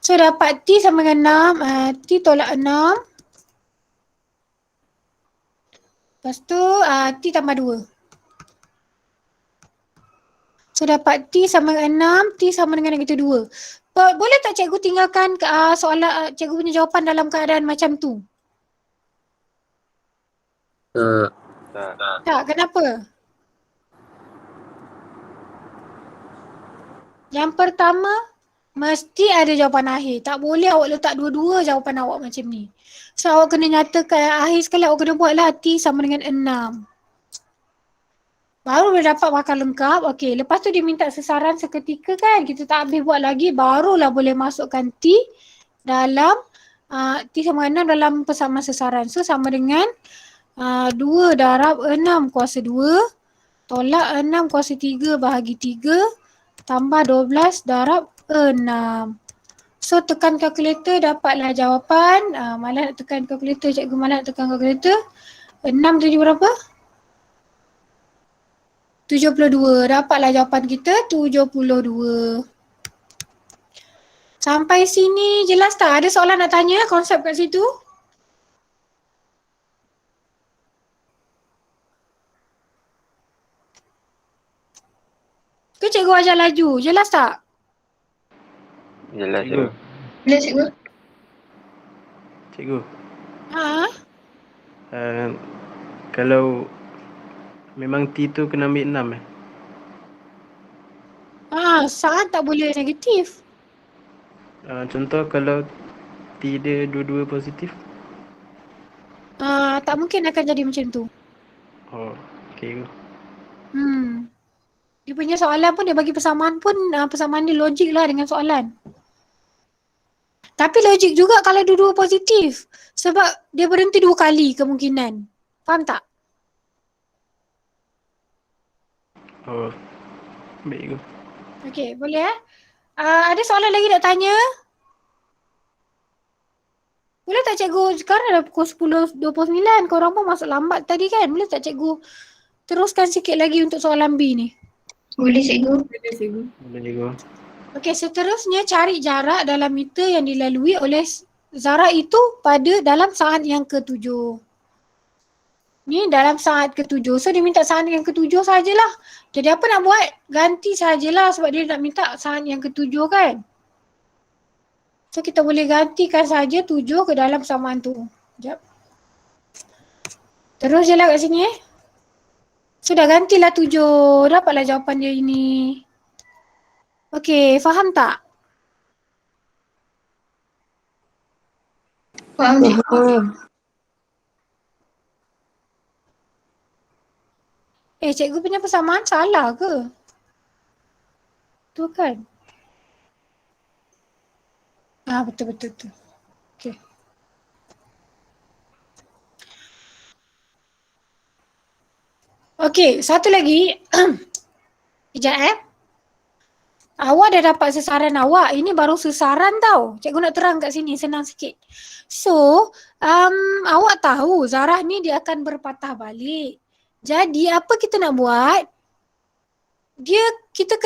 So dapat T sama dengan 6, T tolak 6. Lepas tu T tambah 2. So dapat T sama dengan 6, T sama dengan negatif 2. Boleh tak cikgu tinggalkan soalan cikgu punya jawapan dalam keadaan macam tu? Tak, kenapa? Yang pertama, mesti ada jawapan akhir. Tak boleh awak letak dua-dua jawapan awak macam ni. So awak kena nyatakan akhir sekali awak kena buatlah T sama dengan 6. Baru dia dapat markah lengkap. Okey, lepas tu dia minta sesaran seketika kan. Kita tak habis buat lagi, barulah boleh masukkan T dalam T sama dengan 6 dalam persamaan sesaran. So sama dengan 2 darab 6 kuasa 2 tolak 6 kuasa 3 bahagi 3 tambah 12 darab 6. So tekan kalkulator dapatlah jawapan. Malah nak tekan kalkulator, cikgu malah nak tekan kalkulator. 6 tadi berapa? 72. Dapatlah jawapan kita 72. Sampai sini jelas tak? Ada soalan nak tanya konsep kat situ? Ke cikgu ajar laju? Jelas tak?
Jelas
Cikgu.
cikgu.
Boleh cikgu?
Cikgu.
Ha?
Kalau memang T tu kena ambil 6
Saat tak boleh negatif.
Contoh kalau T dia dua-dua positif.
Tak mungkin akan jadi macam tu.
Oh, okey.
Dia punya soalan pun dia bagi persamaan pun persamaan dia logik lah dengan soalan. Tapi logik juga kalau dua-dua positif. Sebab dia berhenti 2 kali kemungkinan. Faham tak?
Oh, baik cikgu.
Okey, boleh ada soalan lagi nak tanya? Boleh tak cikgu, sekarang dah pukul 10.29, korang pun masuk lambat tadi kan? Boleh tak cikgu teruskan sikit lagi untuk soalan B ni?
Boleh cikgu.
Boleh cikgu.
Boleh cikgu.
Okey, seterusnya cari jarak dalam meter yang dilalui oleh Zara itu pada dalam saat yang ke-7. Ni dalam saat ke-7. So dia minta saat yang ke-7 sajalah. Jadi apa nak buat? Ganti sajalah sebab dia nak minta saat yang ke-7 kan. So kita boleh gantikan saja 7 ke dalam persamaan tu. Sekejap. Terus je lah kat sini Sudah gantilah 7. Dapatlah jawapan dia ini. Okey, faham tak?
Faham cikgu.
Cikgu punya persamaan salah ke? Tu kan? Betul. Okey. Okey, satu lagi. Sekejap Awak dah dapat sesaran awak. Ini baru sesaran tau. Cikgu nak terang kat sini, senang sikit. So, awak tahu zarah ni dia akan berpatah balik. Jadi apa kita nak buat? Kita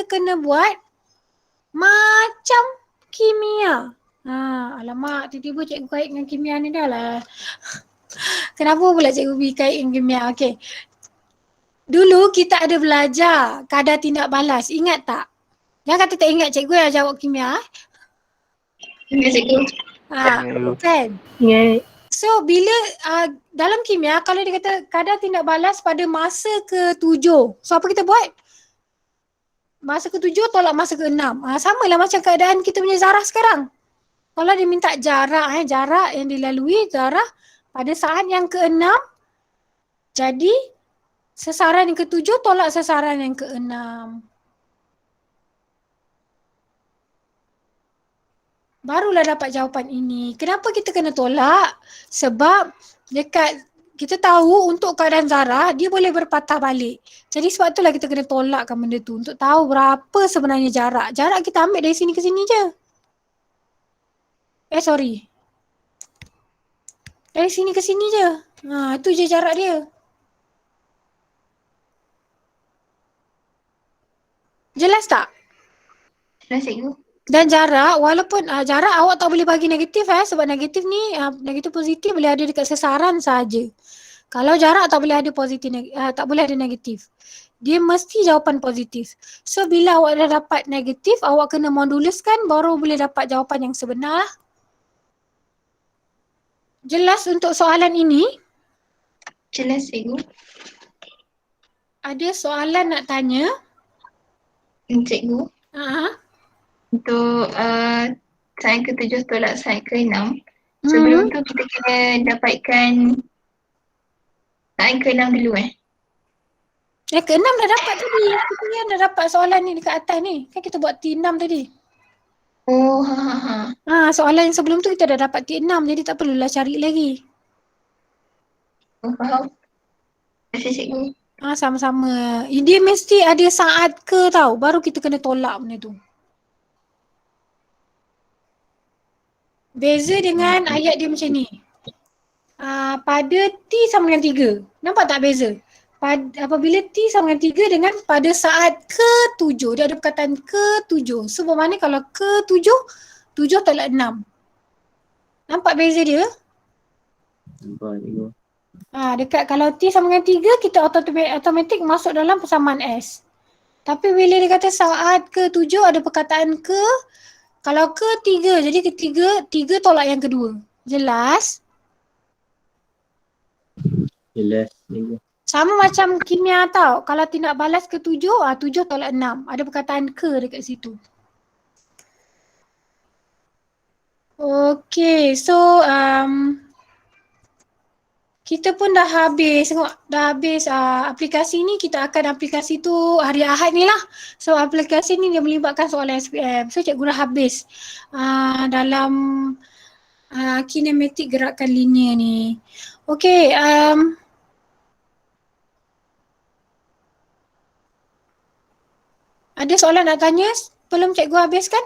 kena buat macam kimia. Alamak, tiba-tiba cikgu kait dengan kimia ni dah lah. Kenapa pula cikgu kait dengan kimia? Okey. Dulu kita ada belajar kadar tindak balas. Ingat tak? Jangan kata tak ingat, cikgu yang jawab kimia.
Ingat cikgu.
Kan?
Ingat.
So bila dalam kimia kalau dia kata kadar tindak balas pada masa ke-7. So apa kita buat? masa ke-7 tolak masa ke-6. Sama lah macam keadaan kita punya Zara sekarang. Kalau dia minta jarak, jarak yang dilalui Zara pada saat yang ke-6, jadi sasaran yang ke-7 tolak sasaran yang ke-6. Barulah dapat jawapan ini. Kenapa kita kena tolak? Sebab dekat kita tahu untuk keadaan Zara, dia boleh berpatah balik. Jadi sebab itulah kita kena tolakkan benda tu untuk tahu berapa sebenarnya jarak. Jarak kita ambil dari sini ke sini je. Sorry. Dari sini ke sini je. Itu je jarak dia. Jelas tak?
Jelas cikgu.
Dan jarak, walaupun jarak awak tak boleh bagi negatif sebab negatif ni, negatif positif boleh ada dekat sasaran saja. Kalau jarak tak boleh ada positif, tak boleh ada negatif. Dia mesti jawapan positif. So bila awak dah dapat negatif, awak kena moduluskan baru boleh dapat jawapan yang sebenar. Jelas untuk soalan ini?
Jelas cikgu.
Ada soalan nak tanya?
Cikgu. Untuk sain ke-7 tolak sain ke-6. Sebelum tu kita kena dapatkan sain ke-6 dulu
ke-6 dah dapat tadi. Kita ni dah dapat soalan ni dekat atas ni. Kan kita buat T6 tadi.
Oh,
soalan yang sebelum tu kita dah dapat T6 jadi tak perlulah cari lagi.
Oh, faham. Terima kasih cikgu.
Sama-sama. Dia mesti ada saat ke tau. Baru kita kena tolak benda tu. Beza dengan ayat dia macam ni. Pada T sama dengan 3. Nampak tak beza? Apabila T sama dengan 3 dengan pada saat ke-7. Dia ada perkataan ke-7. So bermakna kalau ke-7, 7 tolak 6. Nampak beza dia?
Nampak cikgu.
Dekat kalau T sama dengan 3, kita automatik masuk dalam persamaan S. Tapi bila dia kata saat ke-7 ada perkataan ke, kalau ke-3, jadi ke-3 tolak yang kedua. Jelas?
Jelas cikgu.
Sama macam kimia tau. Kalau tindak balas ke-7, 7 tolak 6. Ada perkataan ke dekat situ. Okay, so kita pun dah habis, dah habis aplikasi ni. Kita akan aplikasi tu hari Ahad ni lah. So aplikasi ni dia melibatkan soalan SPM. So cikgu dah habis dalam kinematik gerakan linear ni. Okay, ada soalan nak tanya sebelum cikgu habiskan?